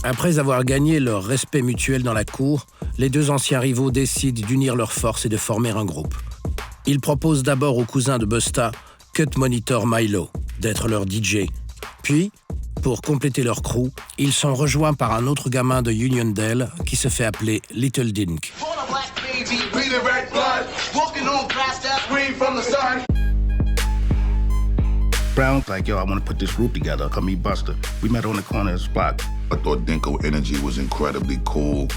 Après avoir gagné leur respect mutuel dans la cour, les deux anciens rivaux décident d'unir leurs forces et de former un groupe. Ils proposent d'abord au cousin de Busta, Cut Monitor Milo, d'être leur DJ. Puis, pour compléter leur crew, ils sont rejoints par un autre gamin de Uniondale qui se fait appeler Little Dink. Brown's like, yo, I want to put this group together. Come meet Buster. We met on the corner of the spot. I thought Dinko energy was incredibly cool.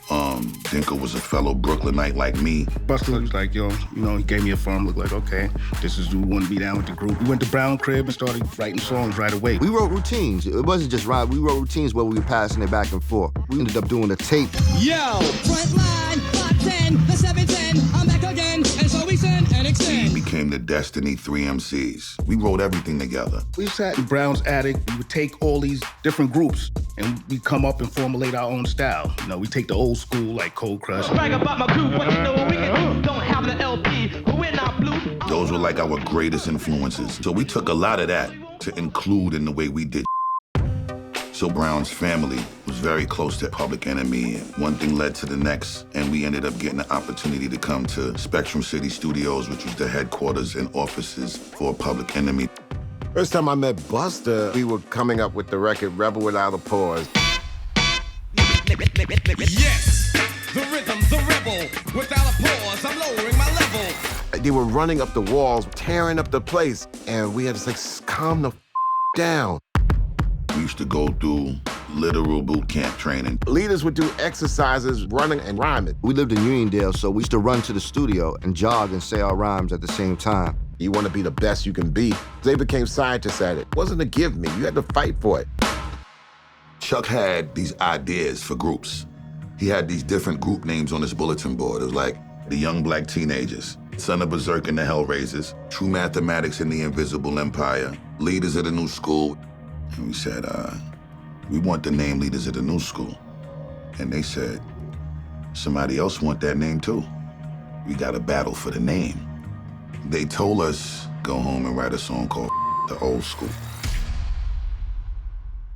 Dinko was a fellow Brooklynite like me. Buster was like, yo, you know, he gave me a phone, looked like, okay, this is who want to be down with the group. We went to Brown crib and started writing songs right away. We wrote routines. It wasn't just rhyme. We wrote routines where we were passing it back and forth. We ended up doing a tape. Yo! Front line, 510, the 710, I'm back again, and so we send and extend. We became the Destiny 3 MCs. We wrote everything together. We sat in Brown's attic. We would take all these different groups and we come up and formulate our own style. You know, we take the old school like Cold Crush. Brag about my crew, what you know we can do. Don't have the LP, but we're not blue. Those were like our greatest influences. So we took a lot of that to include in the way we did. So Brown's family was very close to Public Enemy, and one thing led to the next, and we ended up getting the opportunity to come to Spectrum City Studios, which was the headquarters and offices for Public Enemy. First time I met Buster, we were coming up with the record Rebel Without a Pause. Yes, the rhythm, the rebel, without a pause, I'm lowering my level. They were running up the walls, tearing up the place, and we had to like, calm the down. We used to go through literal boot camp training. Leaders would do exercises, running and rhyming. We lived in Uniondale, so we used to run to the studio and jog and say our rhymes at the same time. You want to be the best you can be. They became scientists at it. It wasn't a give me. You had to fight for it. Chuck had these ideas for groups. He had these different group names on his bulletin board. It was like the Young Black Teenagers, Son of Berserk and the Hellraisers, True Mathematics and the Invisible Empire, Leaders of the New School. And we said, we want the name Leaders of the New School. And they said, somebody else want that name too. We got to battle for the name. They told us, go home and write a song called The Old School.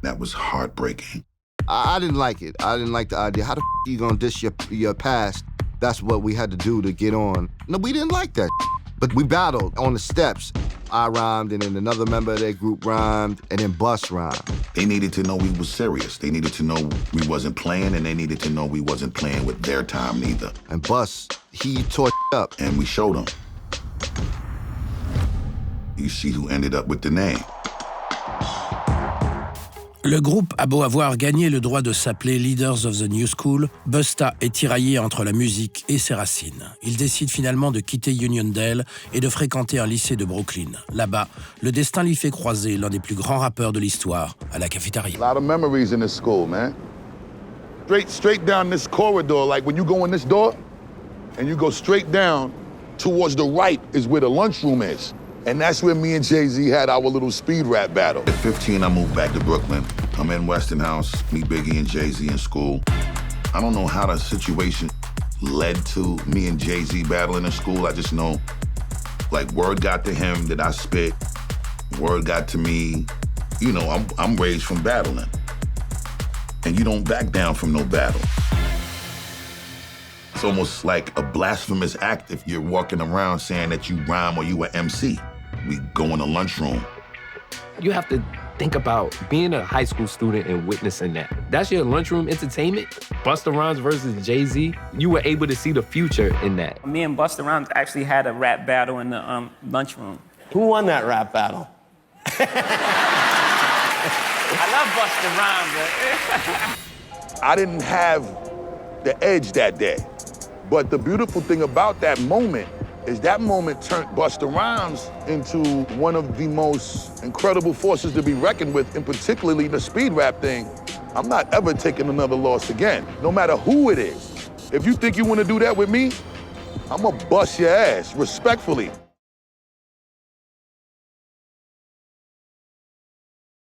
That was heartbreaking. I didn't like it. I didn't like the idea. How the you gonna diss your past? That's what we had to do to get on. No, we didn't like that. But we battled on the steps. I rhymed, and then another member of their group rhymed, and then Bus rhymed. They needed to know we was serious. They needed to know we wasn't playing, and they needed to know we wasn't playing with their time neither. And Bus, he tore up. And we showed them. You see who ended up with the name. Le groupe a beau avoir gagné le droit de s'appeler Leaders of the New School, Busta est tiraillé entre la musique et ses racines. Il décide finalement de quitter Uniondale et de fréquenter un lycée de Brooklyn. Là-bas, le destin lui fait croiser l'un des plus grands rappeurs de l'histoire à la cafétéria. A lot of memories in this school, man. Straight down this corridor, like when you go in this door, and you go straight down, towards the right is where the lunchroom is. And that's where me and Jay-Z had our little speed rap battle. At 15, I moved back to Brooklyn. I'm in Westinghouse, meet Biggie and Jay-Z in school. I don't know how the situation led to me and Jay-Z battling in school. I just know, like, word got to him that I spit, word got to me. You know, I'm raised from battling. And you don't back down from no battle. It's almost like a blasphemous act if you're walking around saying that you rhyme or you an MC. We go in the lunchroom. You have to think about being a high school student and witnessing that. That's your lunchroom entertainment. Busta Rhymes versus Jay-Z. You were able to see the future in that. Me and Busta Rhymes actually had a rap battle in the lunchroom. Who won that rap battle? I love Busta Rhymes, but I didn't have the edge that day. But the beautiful thing about that moment is that moment turned Busta Rhymes into one of the most incredible forces to be reckoned with, and particularly the speed rap thing. I'm not ever taking another loss again, no matter who it is. If you think you want to do that with me, I'm gonna bust your ass, respectfully.